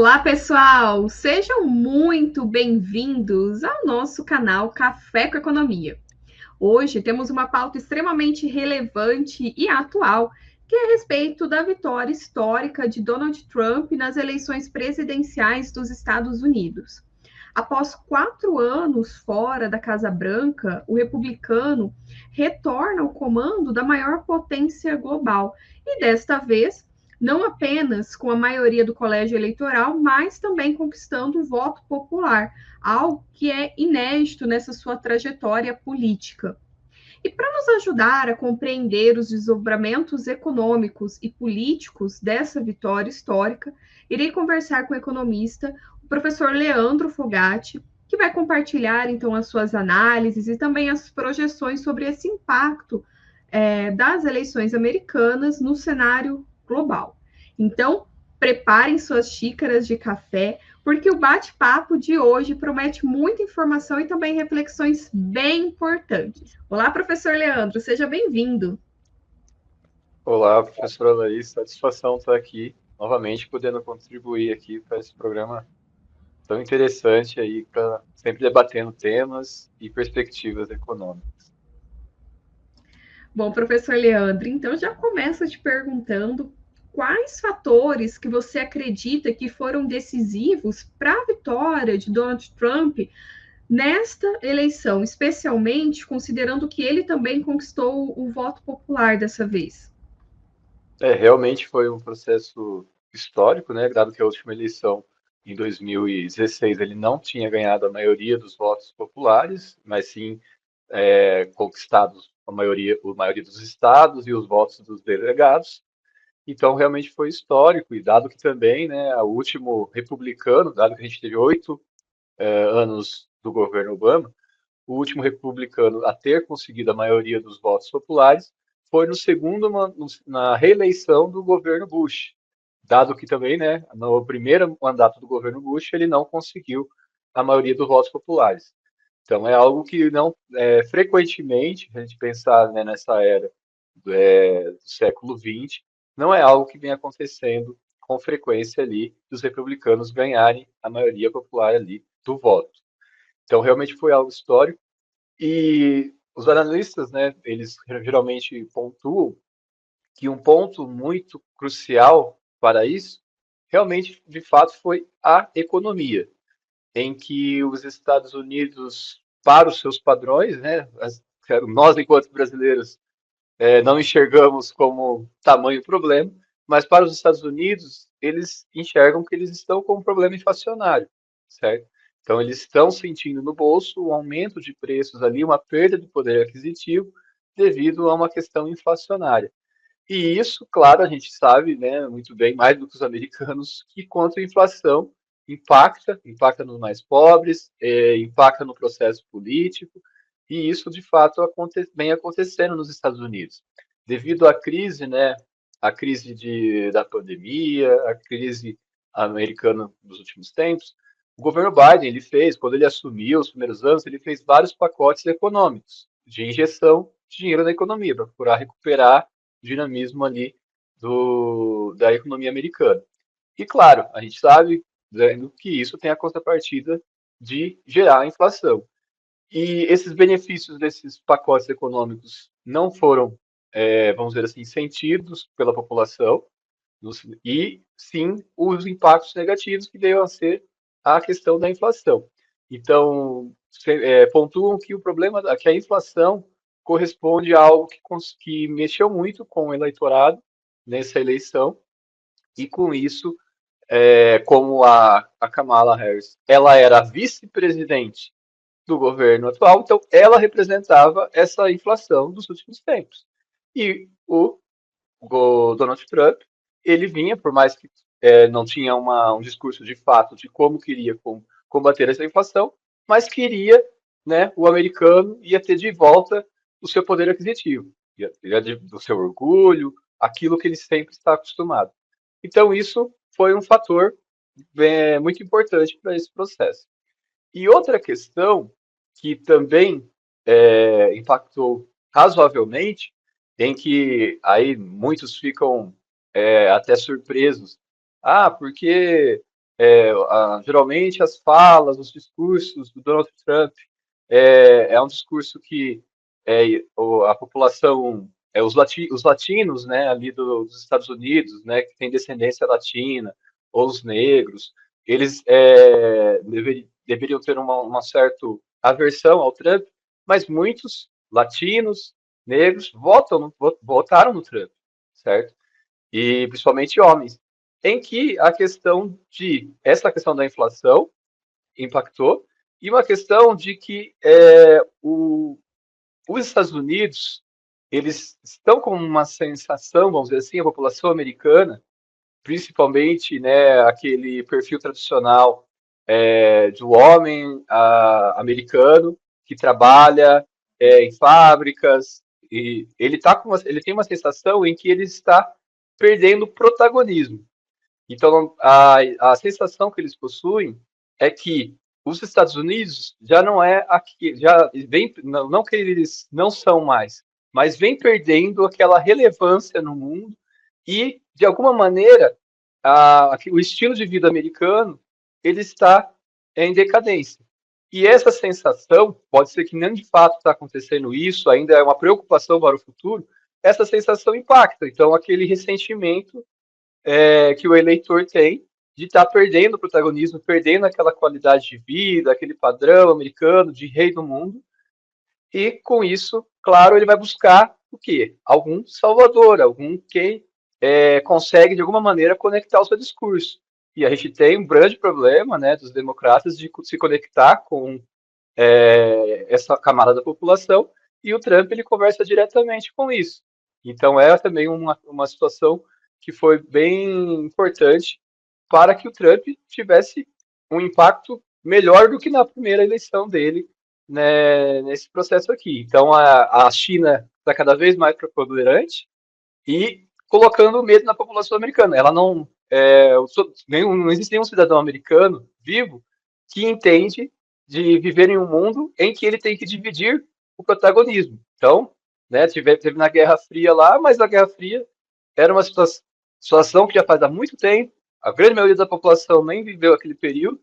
Olá, pessoal! Sejam muito bem-vindos ao nosso canal Café com Economia. Hoje temos uma pauta extremamente relevante e atual, que é a respeito da vitória histórica de Donald Trump nas eleições presidenciais dos Estados Unidos. Após 4 anos fora da Casa Branca, o republicano retorna ao comando da maior potência global e, desta vez, não apenas com a maioria do colégio eleitoral, mas também conquistando o voto popular, algo que é inédito nessa sua trajetória política. E para nos ajudar a compreender os desdobramentos econômicos e políticos dessa vitória histórica, irei conversar com o economista, o professor Leandro Fogatti, que vai compartilhar então as suas análises e também as projeções sobre esse impacto das eleições americanas no cenário global. Então, preparem suas xícaras de café, porque o bate-papo de hoje promete muita informação e também reflexões bem importantes. Olá, professor Leandro, seja bem-vindo. Olá, professora Laís, satisfação estar aqui novamente podendo contribuir aqui para esse programa tão interessante aí, para sempre debatendo temas e perspectivas econômicas. Bom, professor Leandro, então já começo te perguntando quais fatores que você acredita que foram decisivos para a vitória de Donald Trump nesta eleição, especialmente considerando que ele também conquistou o voto popular dessa vez. Realmente foi um processo histórico, né? Dado que a última eleição em 2016 ele não tinha ganhado a maioria dos votos populares, mas sim conquistado a maioria dos estados e os votos dos delegados. Então, realmente foi histórico, e dado que também, né, o último republicano, dado que a gente teve 8 anos do governo Obama, o último republicano a ter conseguido a maioria dos votos populares foi no segundo, na reeleição do governo Bush, dado que também, né, no primeiro mandato do governo Bush, ele não conseguiu a maioria dos votos populares. Então, é algo que não, frequentemente, a gente pensar, né, nessa era do século XX, não é algo que vem acontecendo com frequência ali, dos republicanos ganharem a maioria popular ali do voto. Então, realmente foi algo histórico. E os analistas, né, eles geralmente pontuam que um ponto muito crucial para isso, realmente, de fato, foi a economia, em que os Estados Unidos, para os seus padrões, né, nós, enquanto brasileiros, não enxergamos como tamanho problema, mas para os Estados Unidos, eles enxergam que eles estão com um problema inflacionário, certo? Então, eles estão sentindo no bolso um aumento de preços ali, uma perda de poder aquisitivo devido a uma questão inflacionária. E isso, claro, a gente sabe, né, muito bem, mais do que os americanos, que quanto a inflação impacta nos mais pobres, impacta no processo político, e isso, de fato, vem acontecendo nos Estados Unidos. Devido à crise, né, a crise da pandemia, a crise americana dos últimos tempos, o governo Biden, ele fez, quando ele assumiu os primeiros anos, ele fez vários pacotes econômicos de injeção de dinheiro na economia, para procurar recuperar dinamismo ali da economia americana. E claro, a gente sabe, né, que isso tem a contrapartida de gerar inflação. E esses benefícios desses pacotes econômicos não foram, vamos dizer assim, sentidos pela população, e sim os impactos negativos que veio a ser a questão da inflação. Então, pontuam que o problema, que a inflação corresponde a algo que mexeu muito com o eleitorado nessa eleição, e com isso, como a Kamala Harris, ela era a vice-presidente do governo atual, então ela representava essa inflação dos últimos tempos. E o Donald Trump, ele vinha, por mais que não tinha um discurso de fato de como queria combater essa inflação, mas queria, né, o americano ia ter de volta o seu poder aquisitivo, do seu orgulho, aquilo que ele sempre está acostumado. Então, isso foi um fator muito importante para esse processo. E outra questão que também impactou razoavelmente, em que aí muitos ficam até surpresos. Ah, porque geralmente as falas, os discursos do Donald Trump é um discurso que a população, os latinos, né, ali dos Estados Unidos, né, que tem descendência latina, ou os negros, eles deveriam ter uma certa aversão ao Trump, mas muitos latinos, negros, votaram no Trump, certo? E principalmente homens, em que essa questão da inflação impactou, e uma questão de que os Estados Unidos, eles estão com uma sensação, vamos dizer assim, a população americana, principalmente, né, aquele perfil tradicional do homem americano que trabalha em fábricas, e ele tem uma sensação em que ele está perdendo protagonismo. Então, a sensação que eles possuem é que os Estados Unidos já não é aqui, já vem, não que eles não são mais, mas vem perdendo aquela relevância no mundo e, de alguma maneira, o estilo de vida americano ele está em decadência. E essa sensação, pode ser que nem de fato está acontecendo isso, ainda é uma preocupação para o futuro, essa sensação impacta. Então, aquele ressentimento que o eleitor tem de estar perdendo o protagonismo, perdendo aquela qualidade de vida, aquele padrão americano de rei do mundo, e com isso, claro, ele vai buscar o quê? Algum salvador, algum que consegue de alguma maneira conectar o seu discurso. E a gente tem um grande problema, né, dos democratas de se conectar com essa camada da população, e o Trump ele conversa diretamente com isso. Então é também uma situação que foi bem importante para que o Trump tivesse um impacto melhor do que na primeira eleição dele, né, nesse processo aqui. Então a China está cada vez mais preponderante e colocando medo na população americana. Ela não não existe nenhum cidadão americano vivo que entende de viver em um mundo em que ele tem que dividir o protagonismo. Então, né, teve na Guerra Fria lá, mas a Guerra Fria era uma situação que já faz há muito tempo, a grande maioria da população nem viveu aquele período,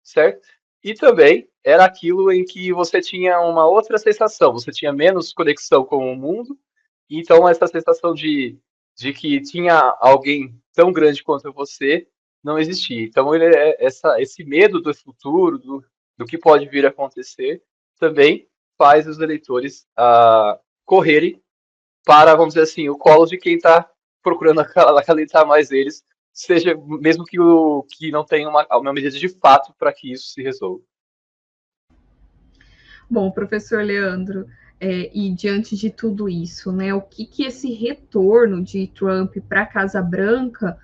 certo? E também era aquilo em que você tinha uma outra sensação, você tinha menos conexão com o mundo, então essa sensação de que tinha alguém tão grande quanto você não existia. Então esse medo do futuro, do que pode vir a acontecer, também faz os eleitores correrem para, vamos dizer assim, o colo de quem está procurando acalentar mais eles, seja mesmo que não tenha uma medida de fato para que isso se resolva. Bom, professor Leandro, e diante de tudo isso, né, o que esse retorno de Trump para a Casa Branca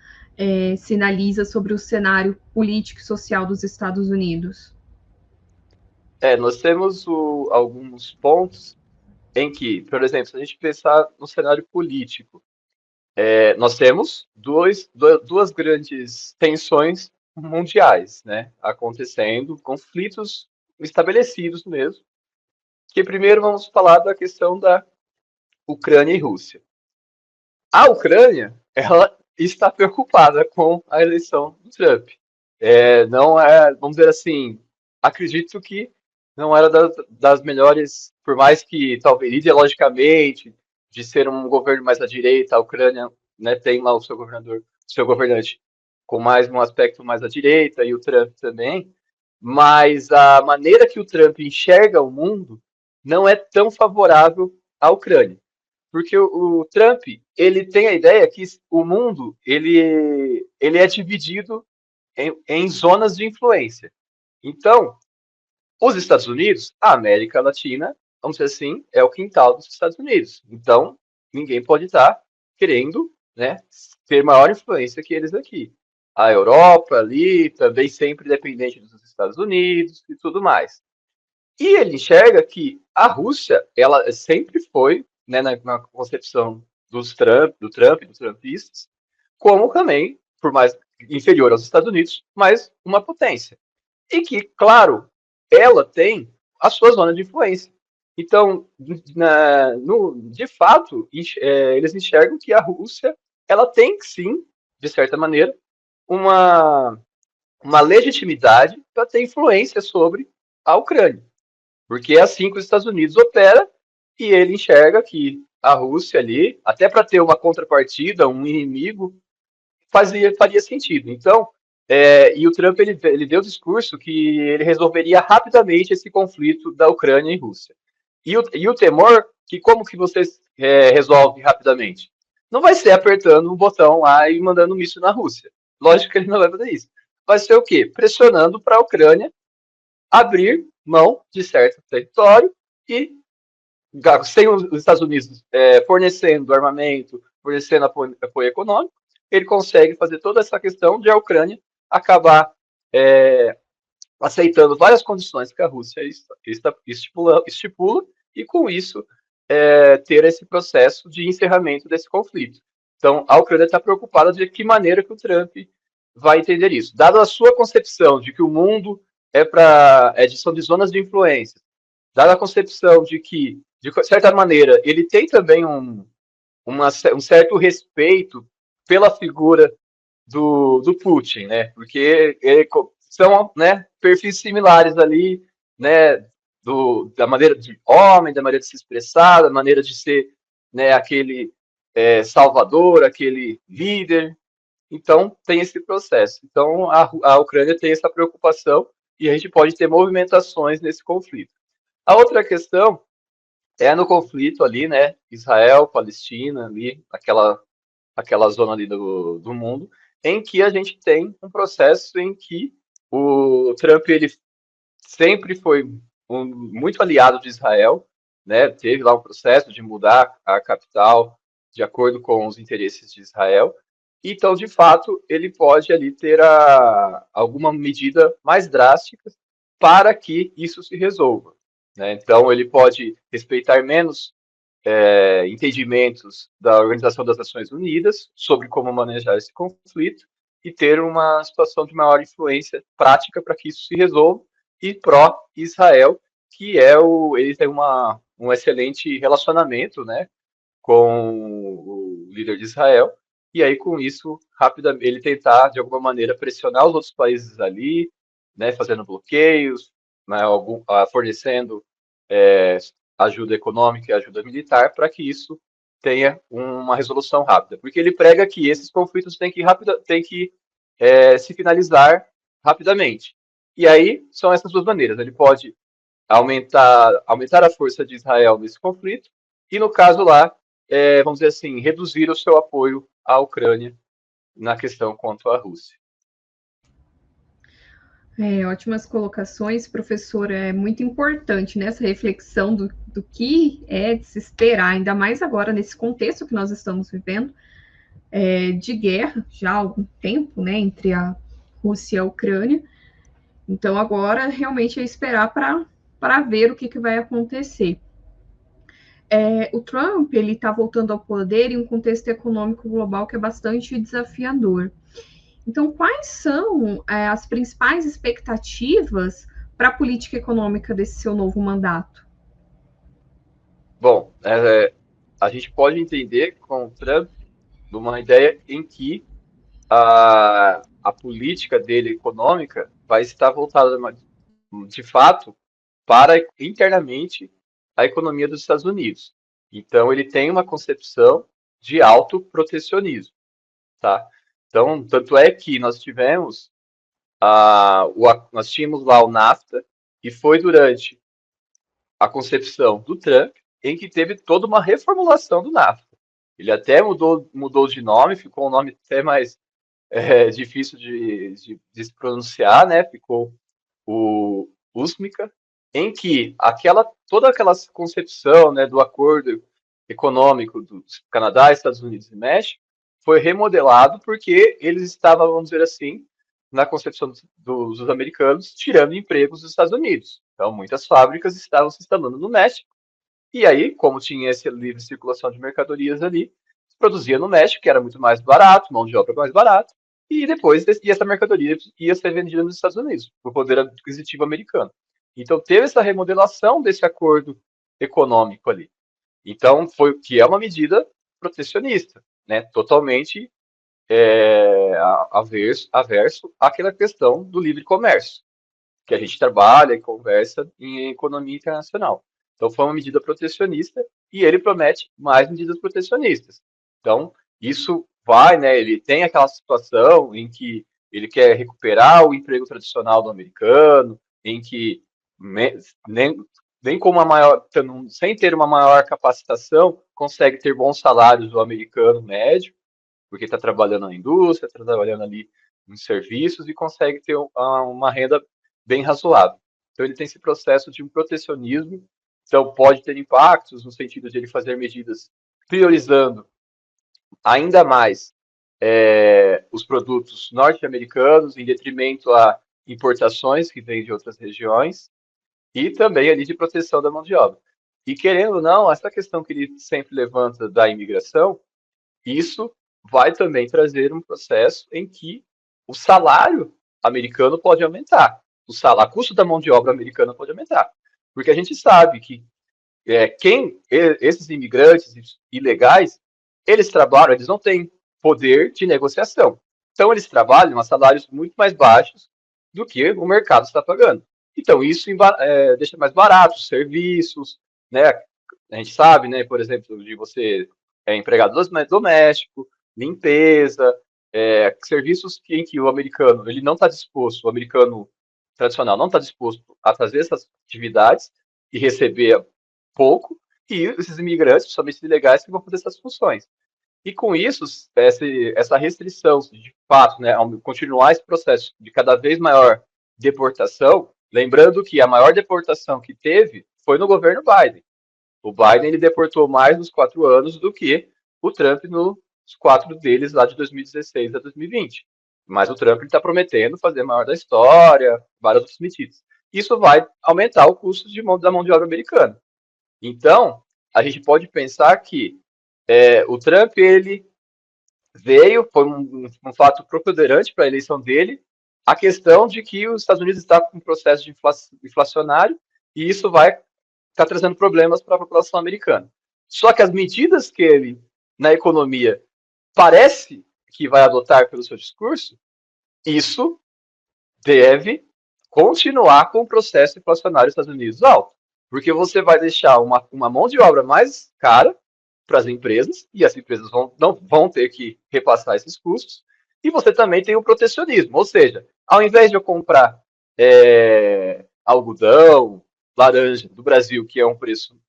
sinaliza sobre o cenário político e social dos Estados Unidos? Nós temos alguns pontos em que, por exemplo, se a gente pensar no cenário político, nós temos duas grandes tensões mundiais, né, acontecendo, conflitos estabelecidos mesmo. Que primeiro vamos falar da questão da Ucrânia e Rússia. A Ucrânia, ela está preocupada com a eleição do Trump. Não é, vamos dizer assim, acredito que não era das melhores, por mais que talvez ideologicamente, de ser um governo mais à direita, a Ucrânia, né, tem lá o seu governador, seu governante com mais um aspecto mais à direita e o Trump também, mas a maneira que o Trump enxerga o mundo não é tão favorável à Ucrânia. Porque o Trump, ele tem a ideia que o mundo, ele é dividido em zonas de influência. Então, os Estados Unidos, a América Latina, vamos dizer assim, é o quintal dos Estados Unidos. Então, ninguém pode estar querendo, né, ter maior influência que eles aqui. A Europa ali, também sempre dependente dos Estados Unidos e tudo mais. E ele enxerga que a Rússia, ela sempre foi, né, na concepção do Trump e dos trumpistas, como também, por mais inferior aos Estados Unidos, mas uma potência. E que, claro, ela tem a sua zona de influência. Então, de fato, eles enxergam que a Rússia ela tem, sim, de certa maneira, uma, uma legitimidade para ter influência sobre a Ucrânia. Porque é assim que os Estados Unidos opera e ele enxerga que a Rússia ali, até para ter uma contrapartida, um inimigo, faria sentido. Então, e o Trump ele deu o discurso que ele resolveria rapidamente esse conflito da Ucrânia e Rússia. E o temor que como que você resolve rapidamente? Não vai ser apertando um botão lá e mandando um míssil na Rússia. Lógico que ele não vai fazer isso. Vai ser o quê? Pressionando para a Ucrânia abrir mão de certo território e sem os Estados Unidos fornecendo armamento, fornecendo apoio econômico, ele consegue fazer toda essa questão de a Ucrânia acabar aceitando várias condições que a Rússia estipula e, com isso, ter esse processo de encerramento desse conflito. Então, a Ucrânia está preocupada de que maneira que o Trump vai entender isso. Dada a sua concepção de que o mundo são de zonas de influência, dada a concepção de que, de certa maneira, ele tem também um certo respeito pela figura do Putin, né? Porque são, né, perfis similares ali, né? Da maneira de homem, da maneira de se expressar, da maneira de ser, né, aquele salvador, aquele líder. Então, tem esse processo. Então, a Ucrânia tem essa preocupação e a gente pode ter movimentações nesse conflito. A outra questão é no conflito ali, né? Israel, Palestina, ali, aquela zona ali do mundo, em que a gente tem um processo em que o Trump ele sempre foi muito aliado de Israel, né? Teve lá um processo de mudar a capital de acordo com os interesses de Israel. Então, de fato, ele pode ali ter alguma medida mais drástica para que isso se resolva, né? Então, ele pode respeitar menos entendimentos da Organização das Nações Unidas sobre como manejar esse conflito e ter uma situação de maior influência prática para que isso se resolva, e pró-Israel, que ele tem um excelente relacionamento, né, com o líder de Israel, e aí com isso, rapidamente, ele tentar, de alguma maneira, pressionar os outros países ali, né, fazendo bloqueios, né, fornecendo ajuda econômica e ajuda militar para que isso tenha uma resolução rápida. Porque ele prega que esses conflitos têm que se finalizar rapidamente. E aí são essas duas maneiras. Ele pode aumentar a força de Israel nesse conflito e, no caso lá, vamos dizer assim, reduzir o seu apoio à Ucrânia na questão contra a Rússia. Ótimas colocações, professor. É muito importante nessa reflexão do que é de se esperar, ainda mais agora nesse contexto que nós estamos vivendo, de guerra já há algum tempo, né, entre a Rússia e a Ucrânia. Então, agora realmente é esperar para ver o que vai acontecer. O Trump ele está voltando ao poder em um contexto econômico global que é bastante desafiador. Então, quais são as principais expectativas para a política econômica desse seu novo mandato? Bom, a gente pode entender com o Trump uma ideia em que a política dele econômica vai estar voltada, de fato, para internamente a economia dos Estados Unidos. Então, ele tem uma concepção de autoprotecionismo, tá? Então, tanto é que nós tínhamos lá o NAFTA, e foi durante a concepção do Trump em que teve toda uma reformulação do NAFTA. Ele até mudou de nome, ficou um nome até mais difícil de se pronunciar, né? Ficou o USMICA, em que toda aquela concepção, né, do acordo econômico do Canadá, Estados Unidos e México foi remodelado porque eles estavam, vamos dizer assim, na concepção dos americanos, tirando empregos dos Estados Unidos. Então, muitas fábricas estavam se instalando no México, e aí, como tinha essa livre circulação de mercadorias ali, produzia no México, que era muito mais barato, mão de obra mais barata, e depois essa mercadoria ia ser vendida nos Estados Unidos, por poder aquisitivo americano. Então, teve essa remodelação desse acordo econômico ali. Então, que é uma medida protecionista, né? Totalmente averso àquela questão do livre comércio, que a gente trabalha e conversa em economia internacional. Então, foi uma medida protecionista e ele promete mais medidas protecionistas. Então, isso vai, né? Ele tem aquela situação em que ele quer recuperar o emprego tradicional do americano, em que nem, nem com uma maior, sem ter uma maior capacitação, consegue ter bons salários do americano médio, porque está trabalhando na indústria, está trabalhando ali em serviços e consegue ter uma renda bem razoável. Então, ele tem esse processo de um protecionismo, então pode ter impactos no sentido de ele fazer medidas priorizando ainda mais os produtos norte-americanos em detrimento a importações que vêm de outras regiões e também ali de proteção da mão de obra. E querendo ou não, essa questão que ele sempre levanta da imigração, isso vai também trazer um processo em que o salário americano pode aumentar, o custo da mão de obra americana pode aumentar, porque a gente sabe que esses imigrantes ilegais, eles trabalham, eles não têm poder de negociação. Então, eles trabalham a salários muito mais baixos do que o mercado está pagando. Então, isso deixa mais barato os serviços, né? A gente sabe, né, por exemplo, de você empregado doméstico, limpeza, serviços em que o americano ele não está disposto, o americano tradicional não está disposto a fazer essas atividades e receber pouco, e esses imigrantes, principalmente ilegais, que vão fazer essas funções. E com isso, essa restrição, de fato, né, ao continuar esse processo de cada vez maior deportação, lembrando que a maior deportação que teve foi no governo Biden. O Biden ele deportou mais nos 4 anos do que o Trump nos 4 deles lá de 2016 a 2020. Mas o Trump está prometendo fazer a maior da história, várias outras medidas. Isso vai aumentar o custo da mão de obra americana. Então, a gente pode pensar que o Trump ele foi um fato preponderante para a eleição dele, a questão de que os Estados Unidos está com um processo de inflacionário e isso vai estar trazendo problemas para a população americana. Só que as medidas que ele, na economia, parece que vai adotar pelo seu discurso, isso deve continuar com o processo inflacionário dos Estados Unidos alto. Porque você vai deixar uma mão de obra mais cara para as empresas, e as empresas não vão ter que repassar esses custos, e você também tem o protecionismo, ou seja, ao invés de eu comprar algodão, laranja do Brasil, que é um preço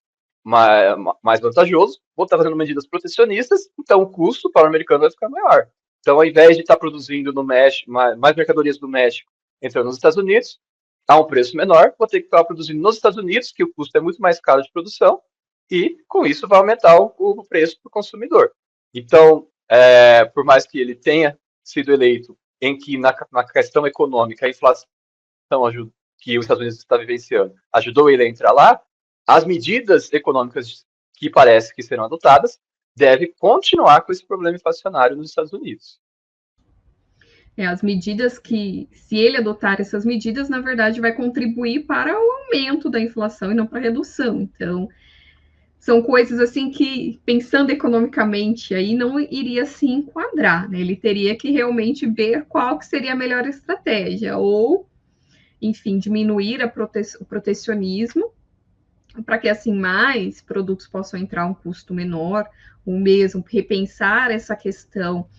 mais vantajoso, vou estar fazendo medidas protecionistas, então o custo para o americano vai ficar maior. Então, ao invés de estar produzindo no México, mais mercadorias do México entrando nos Estados Unidos, a um preço menor, vou ter que estar produzindo nos Estados Unidos, que o custo é muito mais caro de produção, e com isso vai aumentar o preço para o consumidor. Então, por mais que ele tenha sido eleito em que na questão econômica a inflação que os Estados Unidos está vivenciando ajudou ele a entrar lá, as medidas econômicas que parece que serão adotadas devem continuar com esse problema inflacionário nos Estados Unidos. As medidas que, se ele adotar essas medidas, na verdade, vai contribuir para o aumento da inflação e não para a redução. Então, são coisas assim que, pensando economicamente, aí não iria se enquadrar, né? Ele teria que realmente ver qual que seria a melhor estratégia, ou, enfim, diminuir o protecionismo, para que assim mais produtos possam entrar a um custo menor, ou mesmo repensar essa questão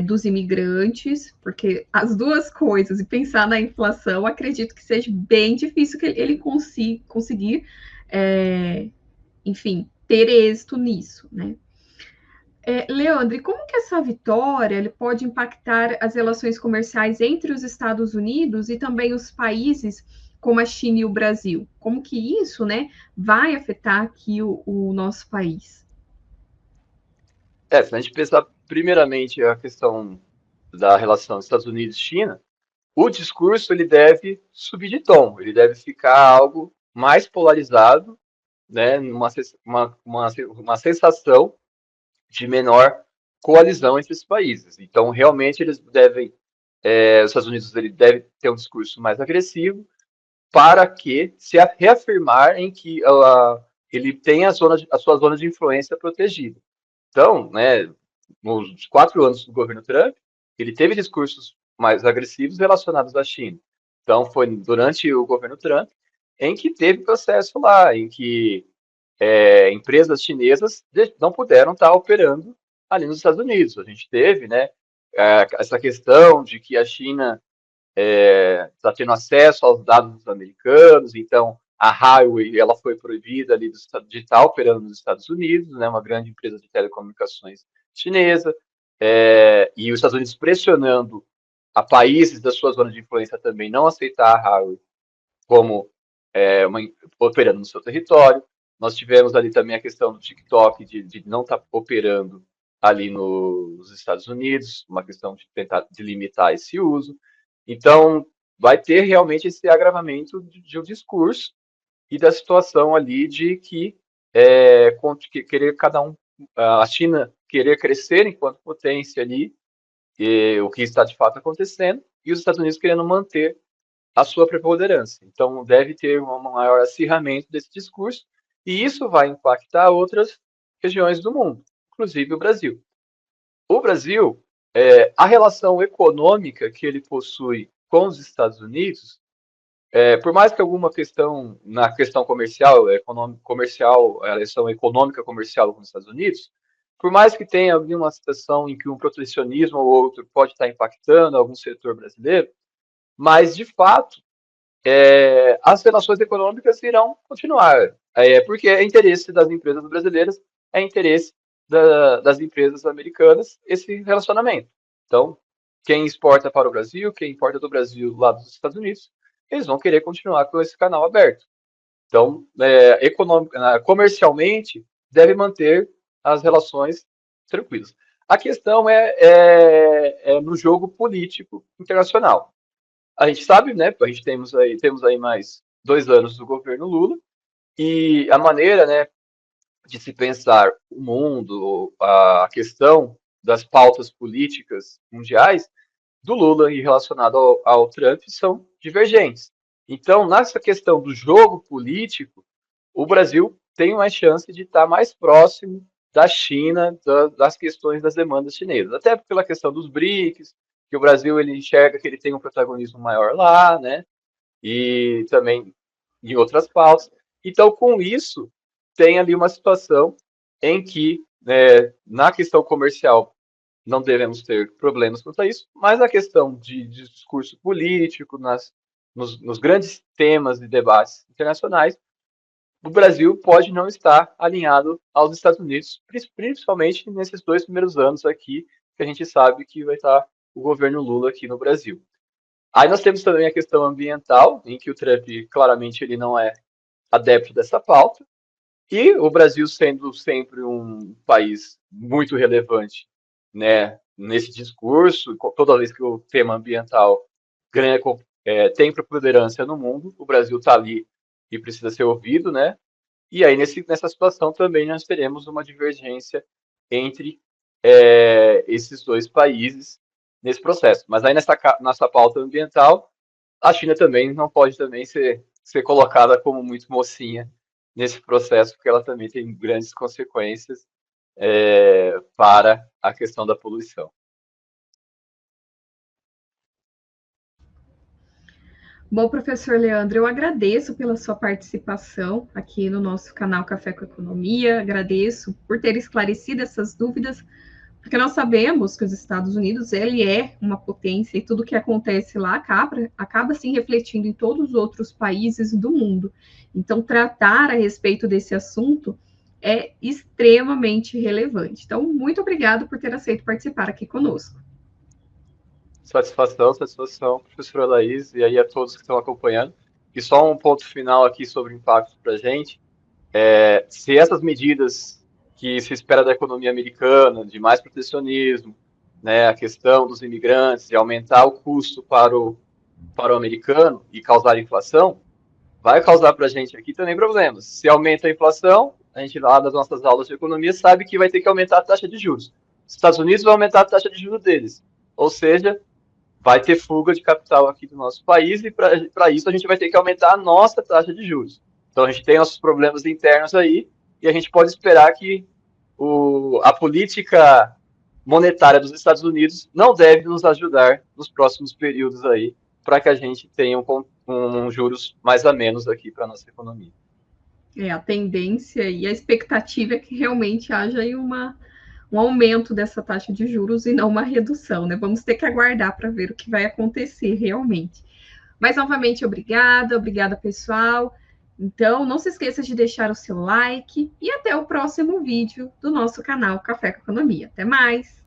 dos imigrantes, porque as duas coisas, e pensar na inflação, acredito que seja bem difícil que ele conseguir, enfim, ter êxito nisso, né? Leandro, como que essa vitória ele pode impactar as relações comerciais entre os Estados Unidos e também os países como a China e o Brasil? Como que isso, né, vai afetar aqui o nosso país? Se a gente pensar primeiramente a questão da relação Estados Unidos e China, o discurso ele deve subir de tom, ele deve ficar algo mais polarizado, né, uma sensação de menor coalizão entre os países. Então, realmente, os Estados Unidos ele deve ter um discurso mais agressivo para que se reafirmar em que ele tem a sua zona de influência protegida. Então, né, nos 4 anos do governo Trump, ele teve discursos mais agressivos relacionados à China. Então, foi durante o governo Trump em que teve processo lá, em que empresas chinesas não puderam estar operando ali nos Estados Unidos. A gente teve, né, essa questão de que a China está tendo acesso aos dados dos americanos, então a Huawei ela foi proibida ali de estar operando nos Estados Unidos, né, uma grande empresa de telecomunicações chinesa, e os Estados Unidos pressionando a países da sua zona de influência também não aceitar a Huawei como operando no seu território. Nós tivemos ali também a questão do TikTok de não estar operando ali nos Estados Unidos, uma questão de tentar delimitar esse uso. Então, vai ter realmente esse agravamento de um discurso e da situação ali de que querer cada um, a China querer crescer enquanto potência ali, o que está de fato acontecendo, e os Estados Unidos querendo manter a sua preponderância. Então, deve ter um maior acirramento desse discurso, e isso vai impactar outras regiões do mundo, inclusive o Brasil. O Brasil, a relação econômica que ele possui com os Estados Unidos, por mais que alguma questão, na questão comercial, comercial, a relação econômica comercial com os Estados Unidos, por mais que tenha alguma situação em que um protecionismo ou outro pode estar impactando algum setor brasileiro, mas, de fato, as relações econômicas irão continuar, porque é interesse das empresas brasileiras, é interesse das empresas americanas esse relacionamento. Então, quem exporta para o Brasil, quem importa do Brasil lá dos Estados Unidos, eles vão querer continuar com esse canal aberto. Então, comercialmente, deve manter as relações tranquilas. A questão é no jogo político internacional. A gente sabe, né? A gente temos aí mais 2 anos do governo Lula, e a maneira, né, de se pensar o mundo, a questão das pautas políticas mundiais do Lula e relacionado ao Trump são divergentes. Então, nessa questão do jogo político, o Brasil tem uma chance de estar mais próximo da China, das questões das demandas chinesas. Até pela questão dos BRICS, que o Brasil ele enxerga que ele tem um protagonismo maior lá, né? E também em outras pautas. Então, com isso, tem ali uma situação em que, na questão comercial, não devemos ter problemas quanto a isso, mas a questão de discurso político, nos grandes temas de debates internacionais, o Brasil pode não estar alinhado aos Estados Unidos, principalmente nesses 2 primeiros anos aqui, que a gente sabe que vai estar o governo Lula aqui no Brasil. Aí nós temos também a questão ambiental, em que o Trump claramente ele não é adepto dessa pauta, e o Brasil sendo sempre um país muito relevante, né, nesse discurso, toda vez que o tema ambiental ganha, tem preponderância no mundo, o Brasil está ali e precisa ser ouvido, né? E aí nessa situação também nós teremos uma divergência entre esses dois países nesse processo. Mas aí nessa pauta ambiental, a China também não pode também ser colocada como muito mocinha nesse processo, porque ela também tem grandes consequências para a questão da poluição. Bom, professor Leandro, eu agradeço pela sua participação aqui no nosso canal Café com Economia, agradeço por ter esclarecido essas dúvidas, porque nós sabemos que os Estados Unidos, ele é uma potência e tudo que acontece lá acaba se refletindo em todos os outros países do mundo. Então, tratar a respeito desse assunto é extremamente relevante. Então, muito obrigado por ter aceito participar aqui conosco. Satisfação, professora Laís, e aí a todos que estão acompanhando. E só um ponto final aqui sobre o impacto para a gente. Se essas medidas que se espera da economia americana, de mais protecionismo, né, a questão dos imigrantes, de aumentar o custo para o americano e causar inflação, vai causar para a gente aqui também problemas. Se aumenta a inflação, a gente lá das nossas aulas de economia sabe que vai ter que aumentar a taxa de juros. Os Estados Unidos vai aumentar a taxa de juros deles. Ou seja, vai ter fuga de capital aqui do nosso país e para isso a gente vai ter que aumentar a nossa taxa de juros. Então a gente tem nossos problemas internos aí e a gente pode esperar que a política monetária dos Estados Unidos não deve nos ajudar nos próximos períodos aí, para que a gente tenha juros mais a menos aqui para a nossa economia. A tendência e a expectativa é que realmente haja aí um aumento dessa taxa de juros e não uma redução, né? Vamos ter que aguardar para ver o que vai acontecer realmente. Mas, novamente, obrigada, pessoal. Então, não se esqueça de deixar o seu like e até o próximo vídeo do nosso canal Café com Economia. Até mais!